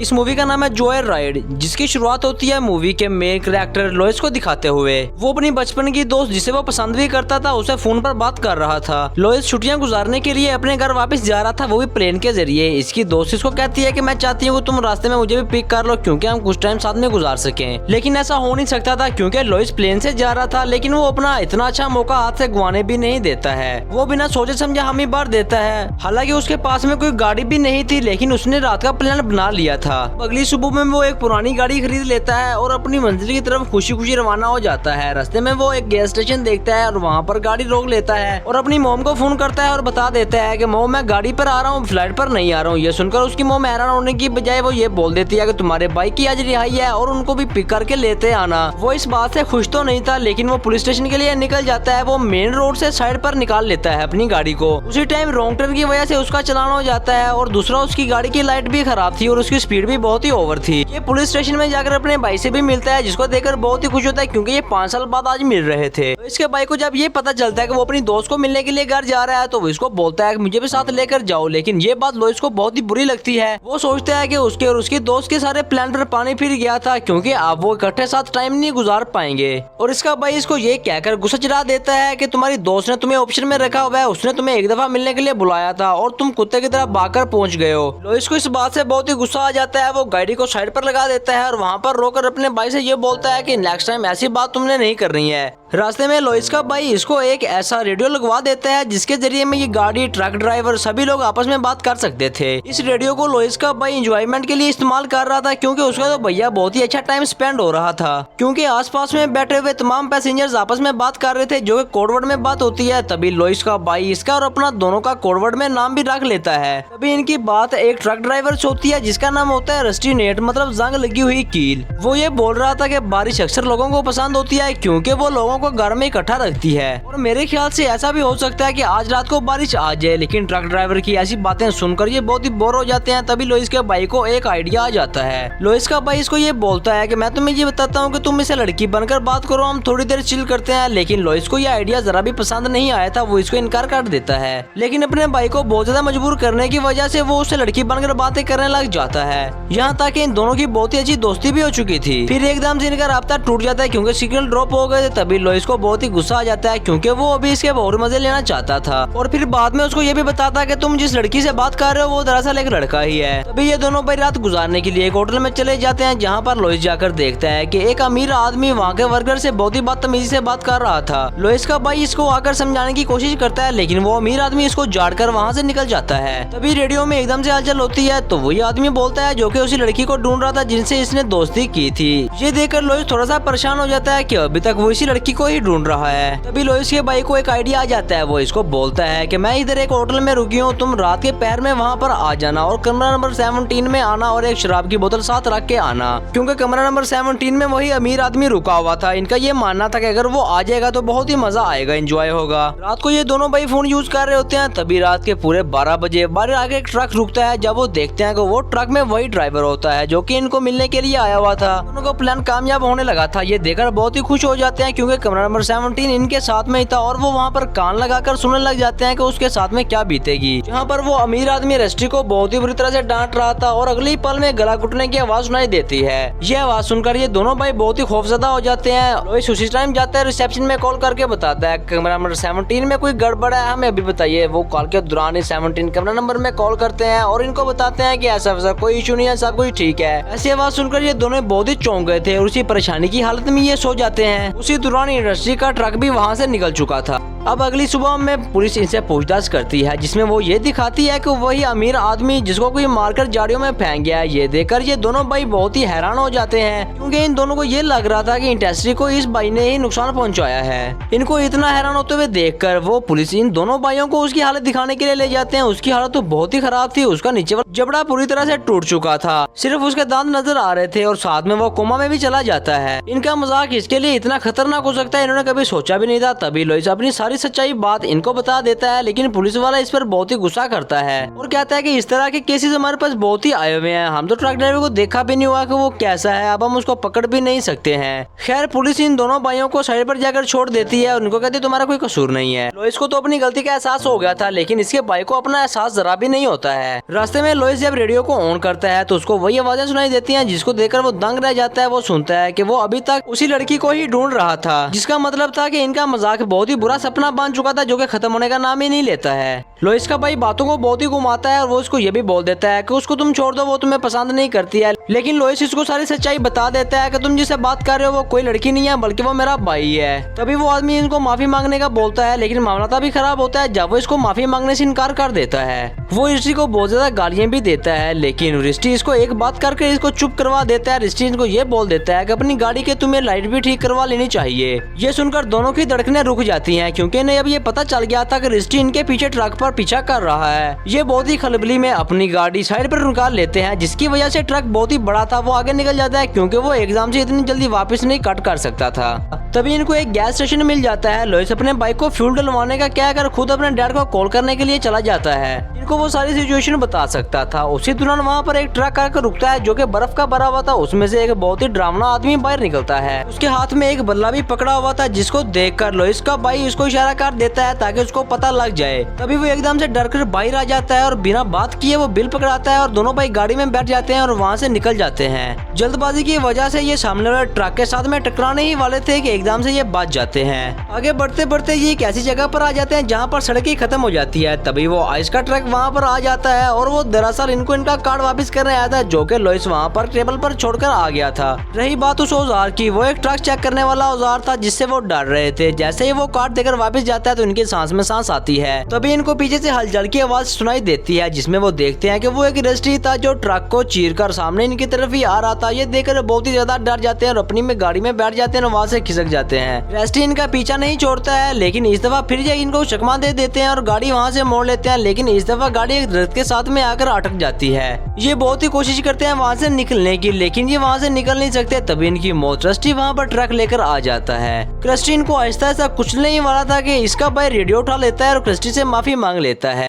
इस मूवी का नाम है जोयर राइड, जिसकी शुरुआत होती है मूवी के मेन कैरेक्टर लोइस को दिखाते हुए। वो अपनी बचपन की दोस्त जिसे वो पसंद भी करता था उसे फोन पर बात कर रहा था। लोइस छुट्टियां गुजारने के लिए अपने घर वापस जा रहा था, वो भी प्लेन के जरिए। इसकी दोस्त इसको कहती है कि मैं चाहती हूँ तुम रास्ते में मुझे भी पिक कर लो क्योंकि हम कुछ टाइम साथ में गुजार सकें। लेकिन ऐसा हो नहीं सकता था क्योंकि लोइस प्लेन से जा रहा था, लेकिन वो अपना इतना अच्छा मौका हाथ से गंवाने भी नहीं देता है। वो बिना सोचे समझे हमें बार देता है। हालांकि उसके पास में कोई गाड़ी भी नहीं थी, लेकिन उसने रात का प्लान बना लिया था। अगली सुबह में वो एक पुरानी गाड़ी खरीद लेता है और अपनी मंजिल की तरफ खुशी खुशी रवाना हो जाता है। रास्ते में वो एक गैस स्टेशन देखता है और वहाँ पर गाड़ी रोक लेता है और अपनी मॉम को फोन करता है और बता देता है कि मॉम मैं गाड़ी पर आ रहा हूँ, फ्लाइट पर नहीं आ रहा हूँ। ये सुनकर उसकी मॉम हैरान होने की बजाय वो ये बोल देती है कि तुम्हारे भाई की आज रिहाई है और उनको भी पिक करके लेते आना। वो इस बात से खुश तो नहीं था, लेकिन वो पुलिस स्टेशन के लिए निकल जाता है। वो मेन रोड से साइड पर निकाल लेता है अपनी गाड़ी को। उसी टाइम रॉन्ग टर्न की वजह से उसका चलान हो जाता है और दूसरा उसकी गाड़ी की लाइट भी खराब थी और उसकी स्पीड भी बहुत ही ओवर थी। ये पुलिस स्टेशन में जाकर अपने भाई से भी मिलता है, जिसको देखकर बहुत ही खुश होता है क्योंकि ये 5 साल बाद आज मिल रहे थे। तो इसके भाई को जब ये पता चलता है कि वो अपनी दोस्त को मिलने के लिए घर जा रहा है तो वो इसको बोलता है कि मुझे भी साथ लेकर जाओ। लेकिन ये बात लोइस को बहुत ही बुरी लगती है। वो सोचता है कि उसके और उसकी दोस्त के सारे प्लान पर पानी फिर गया था क्योंकि अब वो इकट्ठे साथ टाइम नहीं गुजार पाएंगे। और इसका भाई इसको ये कहकर गुस्सा चढ़ा देता है कि तुम्हारी दोस्त ने तुम्हें ऑप्शन में रखा हुआ है, उसने तुम्हें एक दफा मिलने के लिए बुलाया था और तुम कुत्ते की तरह भागकर पहुंच गए हो। लोइस को इस बात से बहुत ही गुस्सा आ जाता है। वो गाड़ी को साइड पर लगा देता है और वहाँ पर रोकर अपने भाई से ये बोलता है कि नेक्स्ट टाइम ऐसी बात तुमने नहीं करनी है। रास्ते में लोइस का भाई इसको एक ऐसा रेडियो लगवा देता है जिसके जरिए में ये गाड़ी, ट्रक ड्राइवर सभी लोग आपस में बात कर सकते थे। इस रेडियो को लोइस का भाई एंजॉयमेंट के लिए इस्तेमाल कर रहा था क्योंकि उसका तो भैया बहुत ही अच्छा टाइम स्पेंड हो रहा था। क्योंकि आसपास में बैठे हुए तमाम पैसेंजर्स आपस में बात कर रहे थे जो कि कोडवर्ड में बात होती है। तभी लोइस का भाई इसका और अपना दोनों का कोडवर्ड में नाम भी रख लेता है। तभी इनकी बात एक ट्रक ड्राइवर से होती है जिसका नाम होता है रस्टी नेट, मतलब जंग लगी हुई कील। वो ये बोल रहा था कि बारिश अक्सर लोगों को पसंद होती है क्योंकि वो लोगों को घर में इकट्ठा रखती है। और मेरे ख्याल से ऐसा भी हो सकता है कि आज रात को बारिश आ जाए। लेकिन ट्रक ड्राइवर की ऐसी बातें सुनकर ये बहुत ही बोर हो जाते हैं। तभी लोइस के भाई को एक आइडिया आ जाता है। लोइस का भाई इसको ये बोलता है कि मैं तुम्हें ये बताता हूँ कि तुम इसे लड़की बनकर बात करो, हम थोड़ी देर चिल करते हैं। लेकिन लोइस को ये आइडिया जरा भी पसंद नहीं आया था, वो इसको इनकार कर देता है। लेकिन अपने भाई को बहुत ज्यादा मजबूर करने की वजह से वो उससे लड़की बनकर बातें करने लग जाता है। यहाँ तक इन दोनों की बहुत ही अच्छी दोस्ती भी हो चुकी थी। फिर एकदम से इनका राब्ता टूट जाता है क्योंकि सिग्नल ड्रॉप हो गए थे। तभी लोइस को बहुत ही गुस्सा आ जाता है क्योंकि वो अभी इसके और मजे लेना चाहता था। और फिर बाद में उसको ये भी बताता है कि तुम जिस लड़की से बात कर रहे हो वो दरअसल एक लड़का ही है। तभी ये दोनों भाई रात गुजारने के लिए एक होटल में चले जाते हैं जहाँ पर लोइस जाकर देखता है कि एक अमीर आदमी वहाँ के वर्कर से बहुत ही बदतमीजी से बात कर रहा था। लोइस का भाई इसको आकर समझाने की कोशिश करता है लेकिन वो अमीर आदमी इसको झाड़कर वहाँ से निकल जाता है। तभी रेडियो में एकदम से हलचल होती है तो वही आदमी बोलता है जो कि उसी लड़की को ढूंढ रहा था जिनसे इसने दोस्ती की थी। ये देखकर लोइस थोड़ा सा परेशान हो जाता है कि अभी तक वो इसी लड़की को ही ढूंढ रहा है। तभी लोइस के भाई को एक आइडिया आ जाता है। वो इसको बोलता है कि मैं इधर एक होटल में रुकी हूँ, तुम रात के पैर में वहाँ पर आ जाना और कमरा नंबर 17 में आना और एक शराब की बोतल साथ रख के आना। क्योंकि कमरा नंबर 17 में वही अमीर आदमी रुका हुआ था। इनका ये मानना था कि अगर वो आ जाएगा तो बहुत ही मजा आएगा, एंजॉय होगा। रात को ये दोनों भाई फोन यूज कर रहे होते हैं। तभी रात के पूरे 12 बजे बाहर आगे एक ट्रक रुकता है। जब वो देखते हैं कि वो ट्रक में वही ड्राइवर होता है जो कि इनको मिलने के लिए आया हुआ था। दोनों का प्लान कामयाब होने लगा था। ये देखकर बहुत ही खुश हो जाते हैं क्योंकि कमरा नंबर 17 इनके साथ में ही था और वो वहाँ पर कान लगाकर सुनने लग जाते हैं कि उसके साथ में क्या बीतेगी। जहाँ पर वो अमीर आदमी रस्टी को बहुत ही बुरी तरह से डांट रहा था और अगले ही पल में गला घुटने की आवाज सुनाई देती है। ये आवाज सुनकर ये दोनों भाई बहुत ही खौफजदा हो जाते हैं। लोइस उसी टाइम जाता है, रिसेप्शन में कॉल करके बताता है कमरा नंबर 17 में कोई गड़बड़ है, हमें अभी बताइए। वो कॉल के दौरान ही 17 कमरा नंबर में कॉल करते हैं और इनको बताते हैं कि ऐसा वैसा कोई इशू नहीं है, सब कुछ ठीक है। ऐसी आवाज सुनकर ये दोनों बहुत ही चौंक गए थे और उसी परेशानी की हालत में ये सो जाते हैं। उसी दौरान इंडस्ट्री का ट्रक भी वहाँ से निकल चुका था। अब अगली सुबह में पुलिस इनसे पूछताछ करती है जिसमें वो ये दिखाती है कि वही अमीर आदमी जिसको कोई मारकर झाड़ियों में फेंक गया है। ये देखकर ये दोनों भाई बहुत ही हैरान हो जाते हैं क्योंकि इन दोनों को ये लग रहा था कि इंडस्ट्री को इस भाई ने ही नुकसान पहुंचाया है। इनको इतना हैरान होते हुए देखकर वो पुलिस इन दोनों भाइयों को उसकी हालत दिखाने के लिए ले जाते हैं। उसकी हालत तो बहुत ही खराब थी। उसका नीचे वाला जबड़ा पूरी तरह से टूट चुका था, सिर्फ उसके दांत नजर आ रहे थे और साथ में वो कोमा में भी चला जाता है। इनका मजाक इसके लिए इतना खतरनाक हो सकता है इन्होंने कभी सोचा भी नहीं था। तभी लोइस अपनी सारी सारी सच्चाई बात इनको बता देता है, लेकिन पुलिस वाला इस पर बहुत ही गुस्सा करता है और कहता है कि इस तरह के केसेस हमारे पास बहुत ही आए हुए हैं, हम तो ट्रक ड्राइवर को देखा भी नहीं हुआ कि वो कैसा है, अब हम उसको पकड़ भी नहीं सकते हैं। खैर पुलिस इन दोनों भाइयों को साइड पर जाकर छोड़ देती है और उनको कहती है तुम्हारा कोई कसूर नहीं है। लोइस को तो अपनी गलती का एहसास हो गया था, लेकिन इसके भाई को अपना एहसास जरा भी नहीं होता है। रास्ते में लोइस जब रेडियो को ऑन करता है तो उसको वही आवाजें सुनाई देती हैं जिसको देखकर वो दंग रह जाता है। वो सुनता है कि वो अभी तक उसी लड़की को ही ढूंढ रहा था, जिसका मतलब था कि इनका मजाक बहुत ही बुरा सपना बन चुका था जो कि खत्म होने का नाम ही नहीं लेता है। लोइस का भाई बातों को बहुत ही घुमाता है और वो उसको ये भी बोल देता है कि उसको तुम छोड़ दो, वो तुम्हें पसंद नहीं करती है। लेकिन लोइस इसको सारी सच्चाई बता देता है कि तुम जिससे बात कर रहे हो वो कोई लड़की नहीं है बल्कि वो मेरा भाई है। तभी वो आदमी इनको माफी मांगने का बोलता है, लेकिन मामला तभी खराब होता है जब वो इसको माफी मांगने से इनकार कर देता है। वो रिस्टी को बहुत ज्यादा गालियां भी देता है, लेकिन रिस्टी इसको एक बात करके इसको चुप करवा देता है। रिस्टी इनको ये बोल देता है कि अपनी गाड़ी के तुम्हें लाइट भी ठीक करवा लेनी चाहिए। ये सुनकर दोनों की धड़कनें रुक जाती हैं, क्योंकि इन्हें अब ये पता चल गया था कि रिस्टी इनके पीछे ट्रक पर पीछा कर रहा है। ये बहुत ही खलबली में अपनी गाड़ी साइड पर निकाल लेते हैं, जिसकी वजह से ट्रक बहुत ही बड़ा था वो आगे निकल जाता है, क्योंकि वो एग्जाम से इतनी जल्दी वापस नहीं कट कर सकता था। तभी इनको एक गैस स्टेशन मिल जाता है। लोइस अपने बाइक को फ्यूल डलवाने का क्या कर खुद अपने डैड को कॉल करने के लिए चला जाता है। इनको वो सारी सिचुएशन बता सकता था। उसी दौरान वहाँ पर एक ट्रक आकर रुकता है जो कि बर्फ का भरा हुआ था। उसमें से एक बहुत ही डरावना आदमी बाहर निकलता है। उसके हाथ में एक बल्ला भी पकड़ा हुआ था, जिसको देखकर लोइस का भाई उसको इशारा कर देता है ताकि उसको पता लग जाए। तभी वो एकदम से डर कर बाहर आ जाता है और बिना बात किए वो बिल पकड़ाता है और दोनों भाई गाड़ी में बैठ जाते हैं और वहाँ से निकल जाते हैं। जल्दबाजी की वजह से ये सामने वाले ट्रक के साथ में टकराने ही वाले थे कि एकदम से ये बच जाते हैं। आगे बढ़ते बढ़ते ये एक ऐसी जगह पर आ जाते हैं जहाँ पर सड़क ही खत्म हो जाती है। तभी वो आइस का ट्रक वहाँ पर आ जाता है और वो दरअसल इनको इनका कार्ड वापस करने आया था जो कि लोइस वहाँ पर टेबल पर छोड़कर आ गया था। रही बात उस औजार की, वो एक ट्रक चेक करने वाला औजार था जिससे वो डर रहे थे। जैसे ही वो कार्ड देकर वापस जाता है तो इनकी सांस में सांस आती है। तभी इनको पीछे से हलचल की आवाज सुनाई देती है, जिसमें वो देखते हैं कि वो एक रेस्टी था जो ट्रक को चीरकर सामने इनकी तरफ ही आ रहा था। ये देखकर बहुत ही ज्यादा डर जाते हैं और अपनी में गाड़ी में बैठ जाते हैं और वहाँ से खिसक जाते हैं। रेस्टी इनका पीछा नहीं छोड़ता है, लेकिन इस दफा फिर ये इनको चकमा दे देते हैं और गाड़ी वहाँ से मोड़ लेते हैं। लेकिन इस दफा गाड़ी एक दरख्त के साथ में आकर अटक जाती है। ये बहुत ही कोशिश करते हैं वहाँ से निकलने की, लेकिन ये वहाँ से निकल नहीं सकते। तभी इनकी मौत रस्टी वहाँ पर ट्रक लेकर आ जाता है। क्रिस्टी इनको आहिस्ता आहिस्ता कुचलने ही वाला था कि इसका भाई रेडियो उठा लेता है और क्रिस्टी से माफी मांग लेता है।